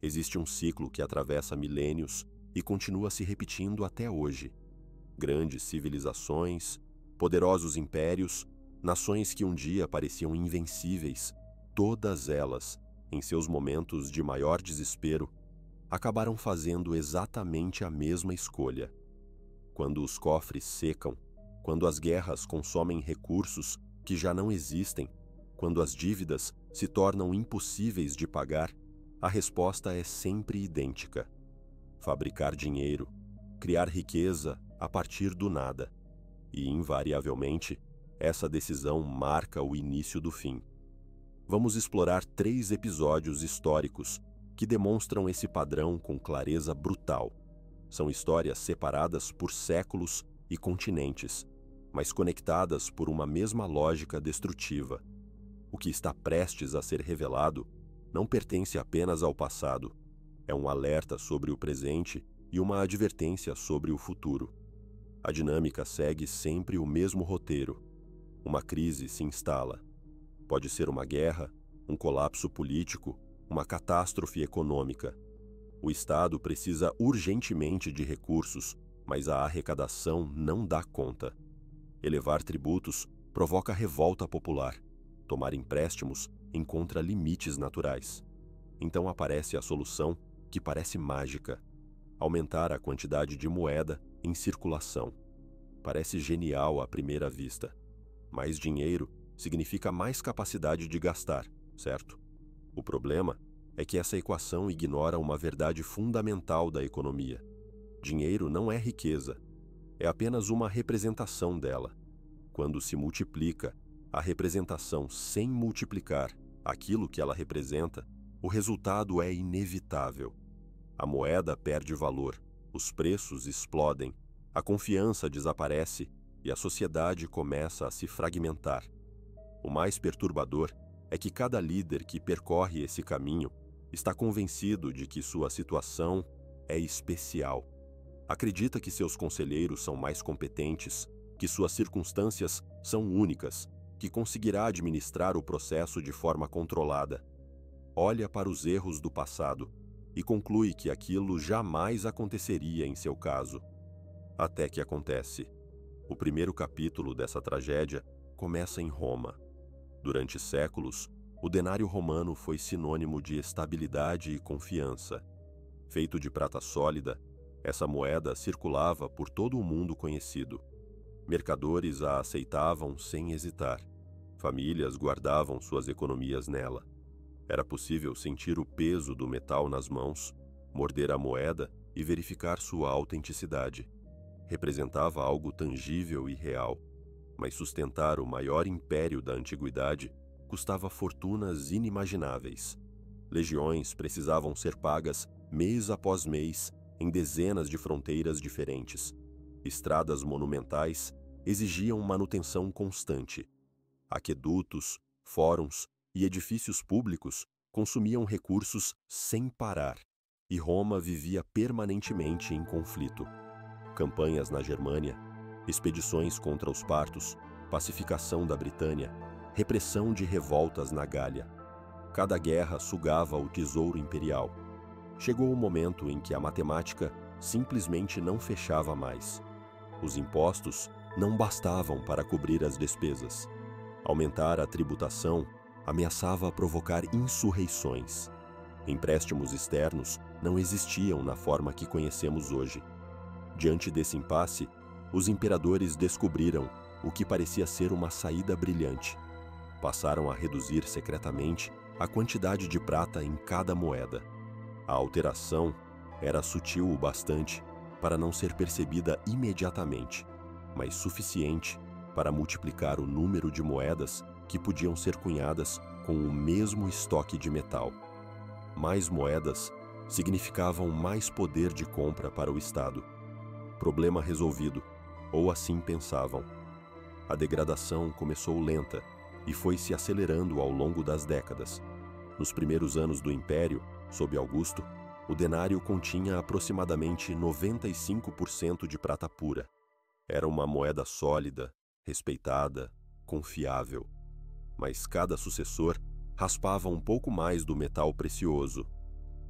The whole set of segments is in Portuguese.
Existe um ciclo que atravessa milênios e continua se repetindo até hoje. Grandes civilizações, poderosos impérios, nações que um dia pareciam invencíveis, todas elas, em seus momentos de maior desespero, acabaram fazendo exatamente a mesma escolha. Quando os cofres secam, quando as guerras consomem recursos que já não existem, quando as dívidas se tornam impossíveis de pagar, a resposta é sempre idêntica: fabricar dinheiro, criar riqueza a partir do nada. E, invariavelmente, essa decisão marca o início do fim. Vamos explorar 3 episódios históricos que demonstram esse padrão com clareza brutal. São histórias separadas por séculos e continentes, mas conectadas por uma mesma lógica destrutiva. O que está prestes a ser revelado não pertence apenas ao passado. É um alerta sobre o presente e uma advertência sobre o futuro. A dinâmica segue sempre o mesmo roteiro. Uma crise se instala. Pode ser uma guerra, um colapso político, uma catástrofe econômica. O Estado precisa urgentemente de recursos, mas a arrecadação não dá conta. Elevar tributos provoca revolta popular. Tomar empréstimos encontra limites naturais. Então aparece a solução que parece mágica: aumentar a quantidade de moeda em circulação. Parece genial à primeira vista. Mais dinheiro significa mais capacidade de gastar, certo? O problema é que essa equação ignora uma verdade fundamental da economia. Dinheiro não é riqueza, é apenas uma representação dela. Quando se multiplica a representação sem multiplicar aquilo que ela representa, o resultado é inevitável. A moeda perde valor, os preços explodem, a confiança desaparece e a sociedade começa a se fragmentar. O mais perturbador é que cada líder que percorre esse caminho está convencido de que sua situação é especial. Acredita que seus conselheiros são mais competentes, que suas circunstâncias são únicas, que conseguirá administrar o processo de forma controlada. Olha para os erros do passado e conclui que aquilo jamais aconteceria em seu caso. Até que acontece. O primeiro capítulo dessa tragédia começa em Roma. Durante séculos, o denário romano foi sinônimo de estabilidade e confiança. Feito de prata sólida, essa moeda circulava por todo o mundo conhecido. Mercadores a aceitavam sem hesitar. Famílias guardavam suas economias nela. Era possível sentir o peso do metal nas mãos, morder a moeda e verificar sua autenticidade. Representava algo tangível e real, mas sustentar o maior império da antiguidade custava fortunas inimagináveis. Legiões precisavam ser pagas mês após mês em dezenas de fronteiras diferentes. Estradas monumentais exigiam manutenção constante. Aquedutos, fóruns e edifícios públicos consumiam recursos sem parar, e Roma vivia permanentemente em conflito. Campanhas na Germânia, expedições contra os partos, pacificação da Britânia, repressão de revoltas na Gália. Cada guerra sugava o tesouro imperial. Chegou o momento em que a matemática simplesmente não fechava mais. Os impostos não bastavam para cobrir as despesas. Aumentar a tributação ameaçava provocar insurreições. Empréstimos externos não existiam na forma que conhecemos hoje. Diante desse impasse, os imperadores descobriram o que parecia ser uma saída brilhante. Passaram a reduzir secretamente a quantidade de prata em cada moeda. A alteração era sutil o bastante para não ser percebida imediatamente, mas suficiente para multiplicar o número de moedas que podiam ser cunhadas com o mesmo estoque de metal. Mais moedas significavam mais poder de compra para o Estado. Problema resolvido, ou assim pensavam. A degradação começou lenta e foi se acelerando ao longo das décadas. Nos primeiros anos do Império, sob Augusto, o denário continha aproximadamente 95% de prata pura. Era uma moeda sólida, respeitada, confiável. Mas cada sucessor raspava um pouco mais do metal precioso.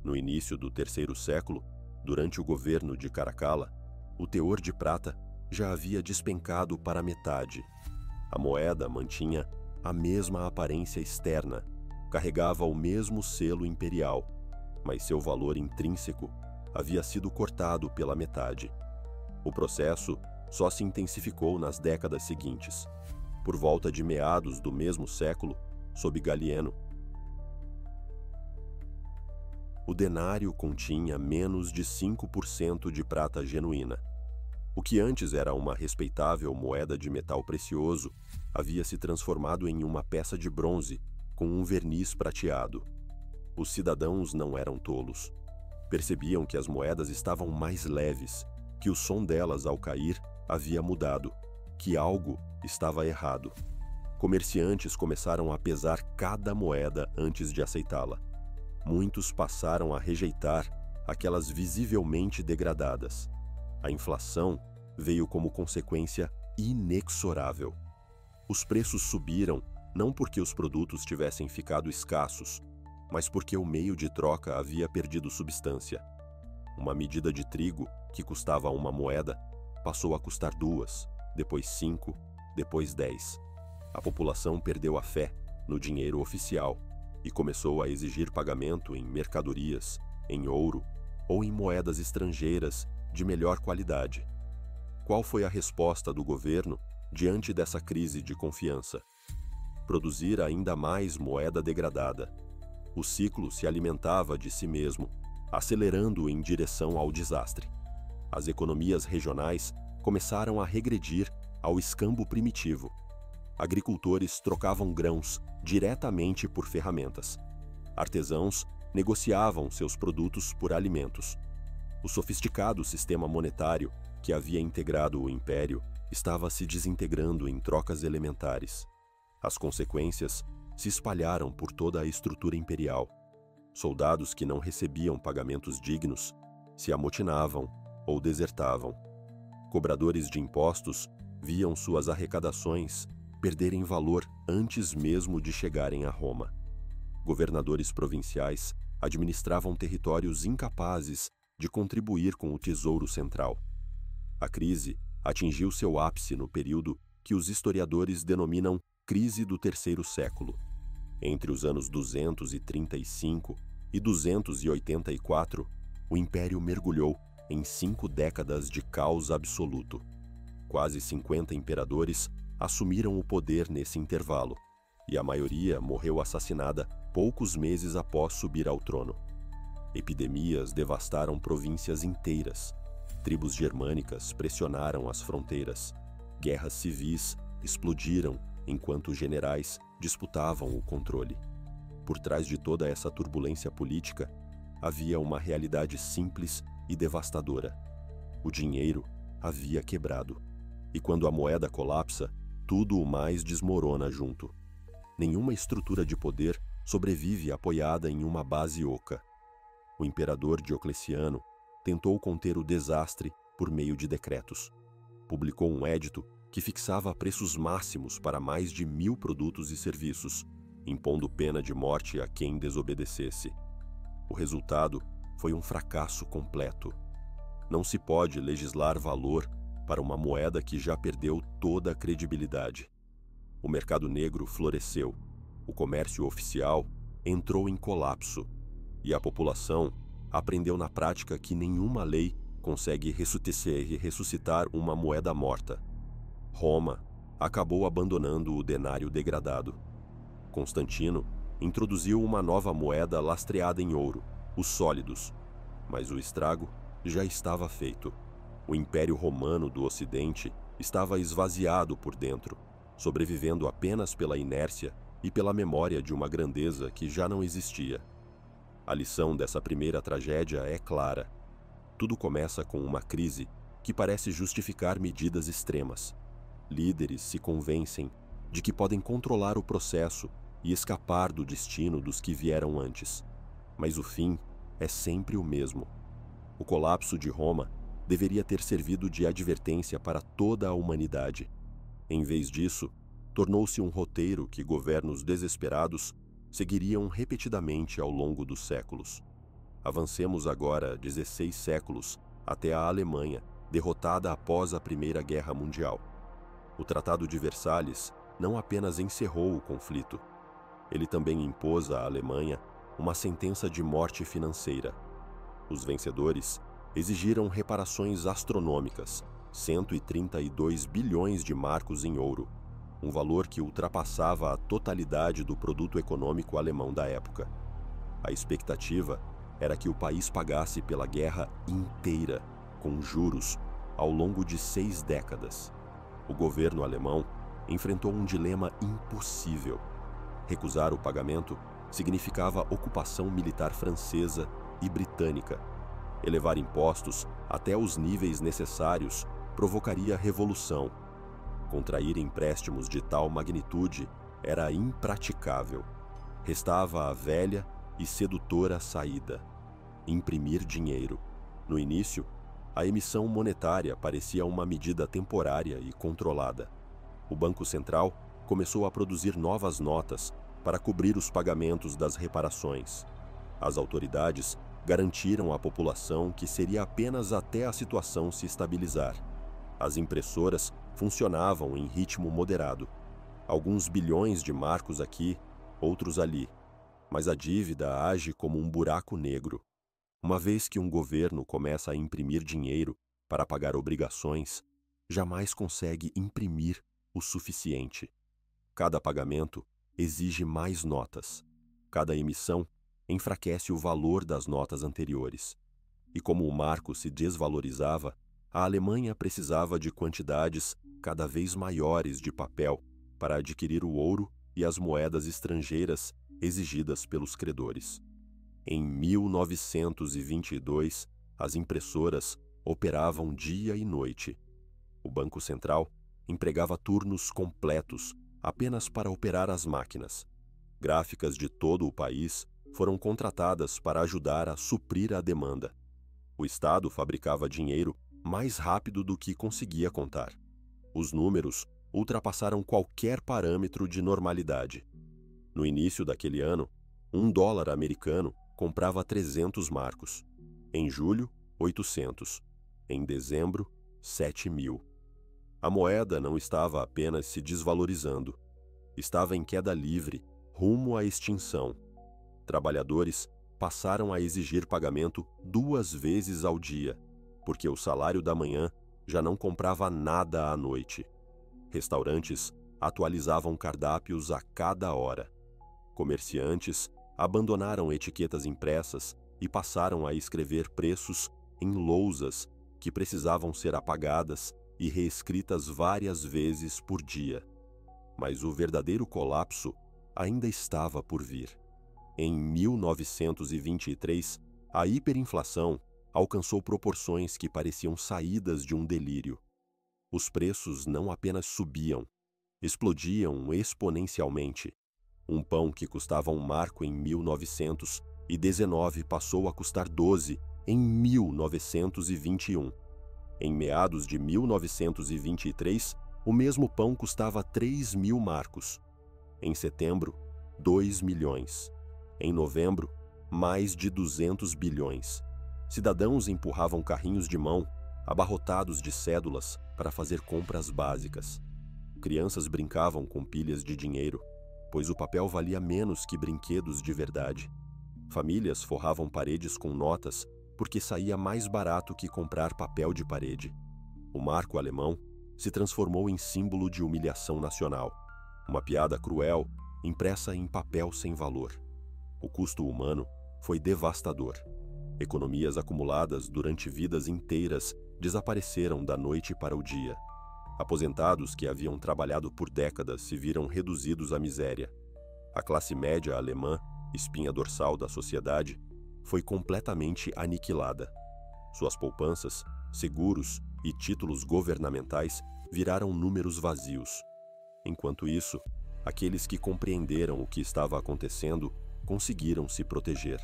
No início do terceiro século, durante o governo de Caracalla, o teor de prata já havia despencado para a metade. A moeda mantinha a mesma aparência externa, carregava o mesmo selo imperial, mas seu valor intrínseco havia sido cortado pela metade. O processo só se intensificou nas décadas seguintes. Por volta de meados do mesmo século, sob Galieno, o denário continha menos de 5% de prata genuína. O que antes era uma respeitável moeda de metal precioso havia se transformado em uma peça de bronze com um verniz prateado. Os cidadãos não eram tolos. Percebiam que as moedas estavam mais leves, que o som delas ao cair havia mudado, que algo estava errado. Comerciantes começaram a pesar cada moeda antes de aceitá-la. Muitos passaram a rejeitar aquelas visivelmente degradadas. A inflação veio como consequência inexorável. Os preços subiram não porque os produtos tivessem ficado escassos, mas porque o meio de troca havia perdido substância. Uma medida de trigo, que custava uma moeda, passou a custar 2, depois 5, depois 10. A população perdeu a fé no dinheiro oficial e começou a exigir pagamento em mercadorias, em ouro ou em moedas estrangeiras de melhor qualidade. Qual foi a resposta do governo diante dessa crise de confiança? Produzir ainda mais moeda degradada. O ciclo se alimentava de si mesmo, acelerando em direção ao desastre. As economias regionais começaram a regredir ao escambo primitivo. Agricultores trocavam grãos diretamente por ferramentas. Artesãos negociavam seus produtos por alimentos. O sofisticado sistema monetário que havia integrado o império estava se desintegrando em trocas elementares. As consequências se espalharam por toda a estrutura imperial. Soldados que não recebiam pagamentos dignos se amotinavam ou desertavam. Cobradores de impostos viam suas arrecadações perderem valor antes mesmo de chegarem a Roma. Governadores provinciais administravam territórios incapazes de contribuir com o tesouro central. A crise atingiu seu ápice no período que os historiadores denominam crise do terceiro século. Entre os anos 235 e 284, o império mergulhou em 5 décadas de caos absoluto. Quase 50 imperadores assumiram o poder nesse intervalo, e a maioria morreu assassinada poucos meses após subir ao trono. Epidemias devastaram províncias inteiras. Tribos germânicas pressionaram as fronteiras. Guerras civis explodiram enquanto generais disputavam o controle. Por trás de toda essa turbulência política, havia uma realidade simples e devastadora. O dinheiro havia quebrado. E quando a moeda colapsa, tudo o mais desmorona junto. Nenhuma estrutura de poder sobrevive apoiada em uma base oca. O imperador Diocleciano tentou conter o desastre por meio de decretos. Publicou um édito que fixava preços máximos para mais de 1000 produtos e serviços, impondo pena de morte a quem desobedecesse. O resultado foi um fracasso completo. Não se pode legislar valor para uma moeda que já perdeu toda a credibilidade. O mercado negro floresceu, o comércio oficial entrou em colapso e a população aprendeu na prática que nenhuma lei consegue ressuscitar uma moeda morta. Roma acabou abandonando o denário degradado. Constantino introduziu uma nova moeda lastreada em ouro, os sólidos, mas o estrago já estava feito. O Império Romano do Ocidente estava esvaziado por dentro, sobrevivendo apenas pela inércia e pela memória de uma grandeza que já não existia. A lição dessa primeira tragédia é clara. Tudo começa com uma crise que parece justificar medidas extremas. Líderes se convencem de que podem controlar o processo e escapar do destino dos que vieram antes. Mas o fim é sempre o mesmo. O colapso de Roma deveria ter servido de advertência para toda a humanidade. Em vez disso, tornou-se um roteiro que governos desesperados seguiriam repetidamente ao longo dos séculos. Avancemos agora 16 séculos até a Alemanha, derrotada após a Primeira Guerra Mundial. O Tratado de Versalhes não apenas encerrou o conflito, ele também impôs à Alemanha uma sentença de morte financeira. Os vencedores exigiram reparações astronômicas, 132 bilhões de marcos em ouro, um valor que ultrapassava a totalidade do produto econômico alemão da época. A expectativa era que o país pagasse pela guerra inteira, com juros, ao longo de 6 décadas. O governo alemão enfrentou um dilema impossível. Recusar o pagamento significava ocupação militar francesa e britânica. Elevar impostos até os níveis necessários provocaria revolução. Contrair empréstimos de tal magnitude era impraticável. Restava a velha e sedutora saída: imprimir dinheiro. No início, a emissão monetária parecia uma medida temporária e controlada. O Banco Central começou a produzir novas notas para cobrir os pagamentos das reparações. As autoridades garantiram à população que seria apenas até a situação se estabilizar. As impressoras funcionavam em ritmo moderado. Alguns bilhões de marcos aqui, outros ali. Mas a dívida age como um buraco negro. Uma vez que um governo começa a imprimir dinheiro para pagar obrigações, jamais consegue imprimir o suficiente. Cada pagamento exige mais notas. Cada emissão enfraquece o valor das notas anteriores. E como o marco se desvalorizava, a Alemanha precisava de quantidades cada vez maiores de papel para adquirir o ouro e as moedas estrangeiras exigidas pelos credores. Em 1922, as impressoras operavam dia e noite. O Banco Central empregava turnos completos apenas para operar as máquinas. Gráficas de todo o país foram contratadas para ajudar a suprir a demanda. O Estado fabricava dinheiro mais rápido do que conseguia contar. Os números ultrapassaram qualquer parâmetro de normalidade. No início daquele ano, $1 americano comprava 300 marcos. Em julho, 800. Em dezembro, 7.000. A moeda não estava apenas se desvalorizando. Estava em queda livre, rumo à extinção. Trabalhadores passaram a exigir pagamento 2 vezes ao dia, porque o salário da manhã já não comprava nada à noite. Restaurantes atualizavam cardápios a cada hora. Comerciantes abandonaram etiquetas impressas e passaram a escrever preços em lousas que precisavam ser apagadas e reescritas várias vezes por dia. Mas o verdadeiro colapso ainda estava por vir. Em 1923, a hiperinflação alcançou proporções que pareciam saídas de um delírio. Os preços não apenas subiam, explodiam exponencialmente. Um pão que custava $1 marco em 1919 passou a custar 12 em 1921. Em meados de 1923, o mesmo pão custava 3.000 marcos. Em setembro, 2 milhões. Em novembro, mais de 200 bilhões. Cidadãos empurravam carrinhos de mão, abarrotados de cédulas, para fazer compras básicas. Crianças brincavam com pilhas de dinheiro, pois o papel valia menos que brinquedos de verdade. Famílias forravam paredes com notas, porque saía mais barato que comprar papel de parede. O marco alemão se transformou em símbolo de humilhação nacional. Uma piada cruel, impressa em papel sem valor. O custo humano foi devastador. Economias acumuladas durante vidas inteiras desapareceram da noite para o dia. Aposentados que haviam trabalhado por décadas se viram reduzidos à miséria. A classe média alemã, espinha dorsal da sociedade, foi completamente aniquilada. Suas poupanças, seguros e títulos governamentais viraram números vazios. Enquanto isso, aqueles que compreenderam o que estava acontecendo conseguiram se proteger.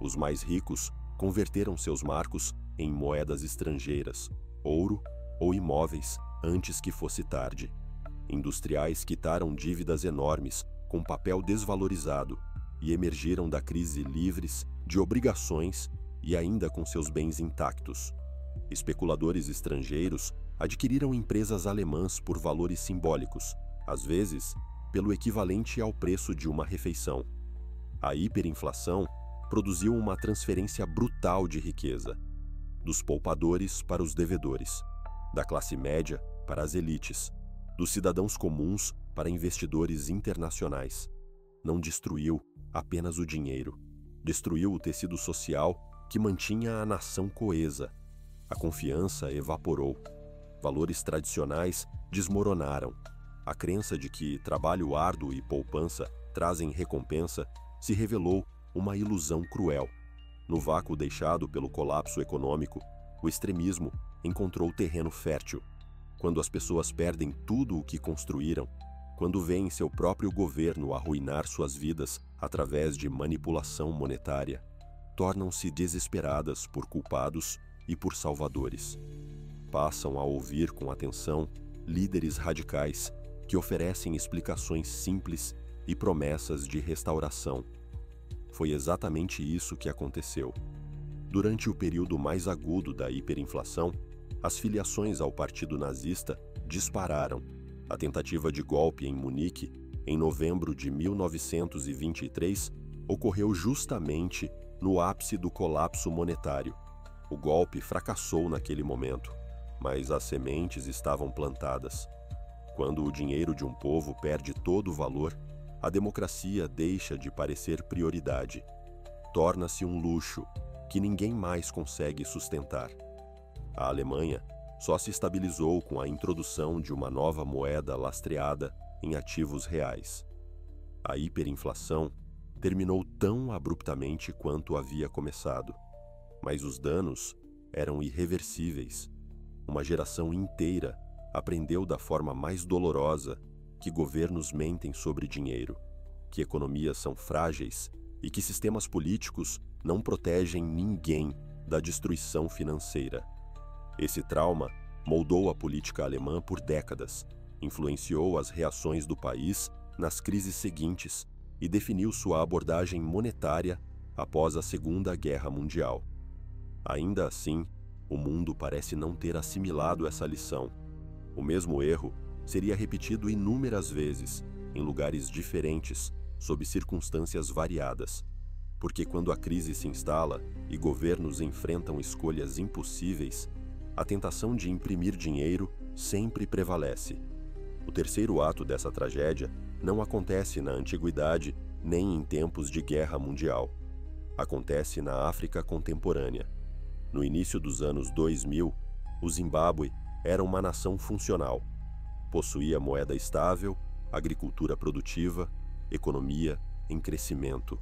Os mais ricos converteram seus marcos em moedas estrangeiras, ouro ou imóveis antes que fosse tarde. Industriais quitaram dívidas enormes com papel desvalorizado e emergiram da crise livres de obrigações e ainda com seus bens intactos. Especuladores estrangeiros adquiriram empresas alemãs por valores simbólicos, às vezes pelo equivalente ao preço de uma refeição. A hiperinflação produziu uma transferência brutal de riqueza, dos poupadores para os devedores, da classe média para as elites, dos cidadãos comuns para investidores internacionais. Não destruiu apenas o dinheiro, destruiu o tecido social que mantinha a nação coesa. A confiança evaporou. Valores tradicionais desmoronaram. A crença de que trabalho árduo e poupança trazem recompensa se revelou uma ilusão cruel. No vácuo deixado pelo colapso econômico, o extremismo encontrou terreno fértil. Quando as pessoas perdem tudo o que construíram, quando veem seu próprio governo arruinar suas vidas através de manipulação monetária, tornam-se desesperadas por culpados e por salvadores. Passam a ouvir com atenção líderes radicais que oferecem explicações simples e promessas de restauração. Foi exatamente isso que aconteceu. Durante o período mais agudo da hiperinflação, as filiações ao Partido Nazista dispararam. A tentativa de golpe em Munique, em novembro de 1923, ocorreu justamente no ápice do colapso monetário. O golpe fracassou naquele momento, mas as sementes estavam plantadas. Quando o dinheiro de um povo perde todo o valor, a democracia deixa de parecer prioridade. Torna-se um luxo que ninguém mais consegue sustentar. A Alemanha só se estabilizou com a introdução de uma nova moeda lastreada em ativos reais. A hiperinflação terminou tão abruptamente quanto havia começado, mas os danos eram irreversíveis. Uma geração inteira aprendeu da forma mais dolorosa que governos mentem sobre dinheiro, que economias são frágeis e que sistemas políticos não protegem ninguém da destruição financeira. Esse trauma moldou a política alemã por décadas, influenciou as reações do país nas crises seguintes e definiu sua abordagem monetária após a Segunda Guerra Mundial. Ainda assim, o mundo parece não ter assimilado essa lição. O mesmo erro seria repetido inúmeras vezes, em lugares diferentes, sob circunstâncias variadas. Porque quando a crise se instala e governos enfrentam escolhas impossíveis, a tentação de imprimir dinheiro sempre prevalece. O terceiro ato dessa tragédia não acontece na antiguidade nem em tempos de guerra mundial. Acontece na África contemporânea. No início dos anos 2000, o Zimbábue era uma nação funcional. Possuía moeda estável, agricultura produtiva, economia em crescimento.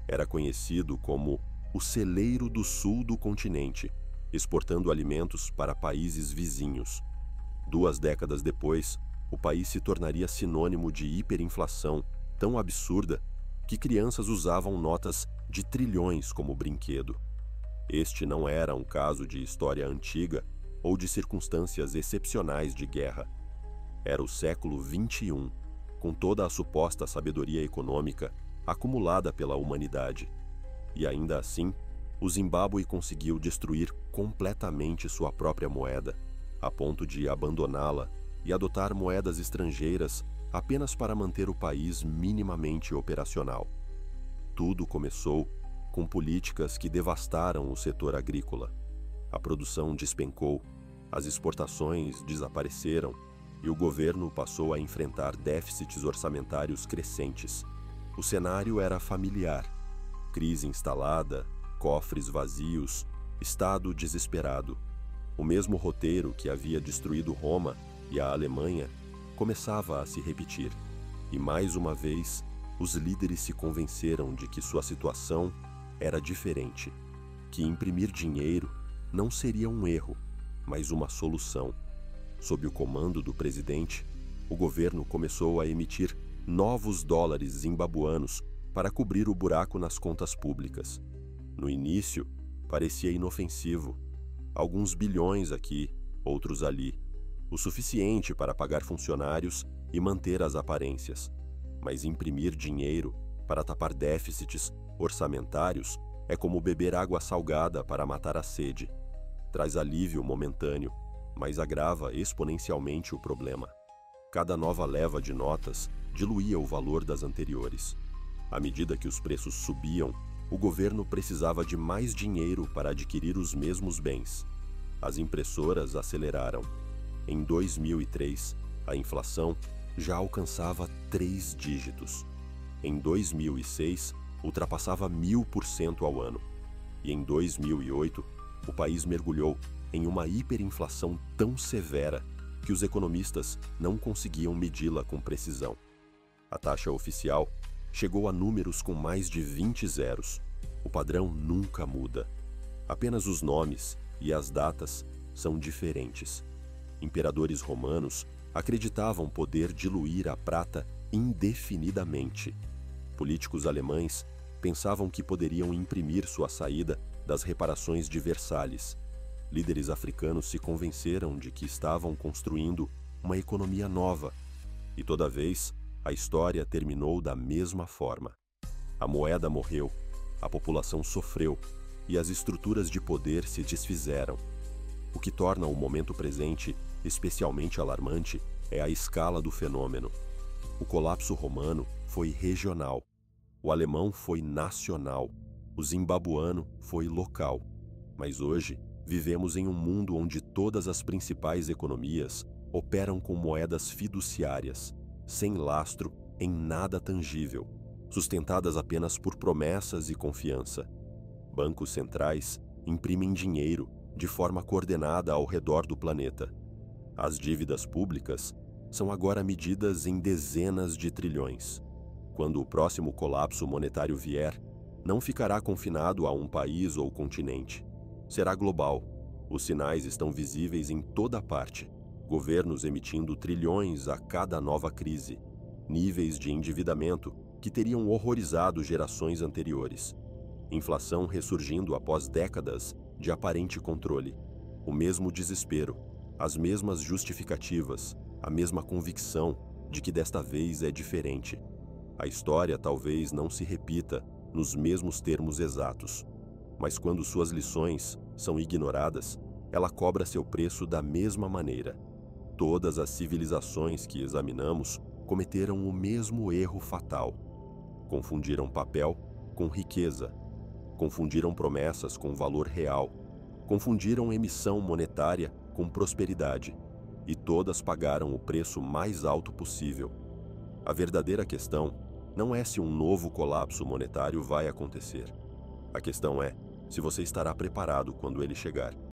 Era conhecido como o celeiro do sul do continente, exportando alimentos para países vizinhos. 2 décadas depois, o país se tornaria sinônimo de hiperinflação tão absurda que crianças usavam notas de trilhões como brinquedo. Este não era um caso de história antiga ou de circunstâncias excepcionais de guerra. Era o século XXI, com toda a suposta sabedoria econômica acumulada pela humanidade. E ainda assim, o Zimbábue conseguiu destruir completamente sua própria moeda, a ponto de abandoná-la e adotar moedas estrangeiras apenas para manter o país minimamente operacional. Tudo começou com políticas que devastaram o setor agrícola. A produção despencou, as exportações desapareceram e o governo passou a enfrentar déficits orçamentários crescentes. O cenário era familiar: crise instalada, cofres vazios, Estado desesperado. O mesmo roteiro que havia destruído Roma e a Alemanha começava a se repetir. E mais uma vez, os líderes se convenceram de que sua situação era diferente, que imprimir dinheiro não seria um erro, mas uma solução. Sob o comando do presidente, o governo começou a emitir novos dólares zimbabuanos para cobrir o buraco nas contas públicas. No início, parecia inofensivo. Alguns bilhões aqui, outros ali. O suficiente para pagar funcionários e manter as aparências. Mas imprimir dinheiro para tapar déficits orçamentários é como beber água salgada para matar a sede. Traz alívio momentâneo, mas agrava exponencialmente o problema. Cada nova leva de notas diluía o valor das anteriores. À medida que os preços subiam, o governo precisava de mais dinheiro para adquirir os mesmos bens. As impressoras aceleraram. Em 2003, a inflação já alcançava 3 dígitos. Em 2006, ultrapassava 1000% ao ano. E em 2008, o país mergulhou em uma hiperinflação tão severa que os economistas não conseguiam medi-la com precisão. A taxa oficial chegou a números com mais de 20 zeros. O padrão nunca muda. Apenas os nomes e as datas são diferentes. Imperadores romanos acreditavam poder diluir a prata indefinidamente. Políticos alemães pensavam que poderiam imprimir sua saída das reparações de Versalhes. Líderes africanos se convenceram de que estavam construindo uma economia nova. E toda vez, a história terminou da mesma forma. A moeda morreu, a população sofreu e as estruturas de poder se desfizeram. O que torna o momento presente especialmente alarmante é a escala do fenômeno. O colapso romano foi regional, o alemão foi nacional, o zimbabuano foi local. Mas hoje, vivemos em um mundo onde todas as principais economias operam com moedas fiduciárias, sem lastro em nada tangível, sustentadas apenas por promessas e confiança. Bancos centrais imprimem dinheiro de forma coordenada ao redor do planeta. As dívidas públicas são agora medidas em dezenas de trilhões. Quando o próximo colapso monetário vier, não ficará confinado a um país ou continente. Será global. Os sinais estão visíveis em toda parte. Governos emitindo trilhões a cada nova crise. Níveis de endividamento que teriam horrorizado gerações anteriores. Inflação ressurgindo após décadas de aparente controle. O mesmo desespero, as mesmas justificativas, a mesma convicção de que desta vez é diferente. A história talvez não se repita nos mesmos termos exatos, mas quando suas lições são ignoradas, ela cobra seu preço da mesma maneira. Todas as civilizações que examinamos cometeram o mesmo erro fatal. Confundiram papel com riqueza. Confundiram promessas com valor real. Confundiram emissão monetária com prosperidade. E todas pagaram o preço mais alto possível. A verdadeira questão não é se um novo colapso monetário vai acontecer. A questão é se você estará preparado quando ele chegar.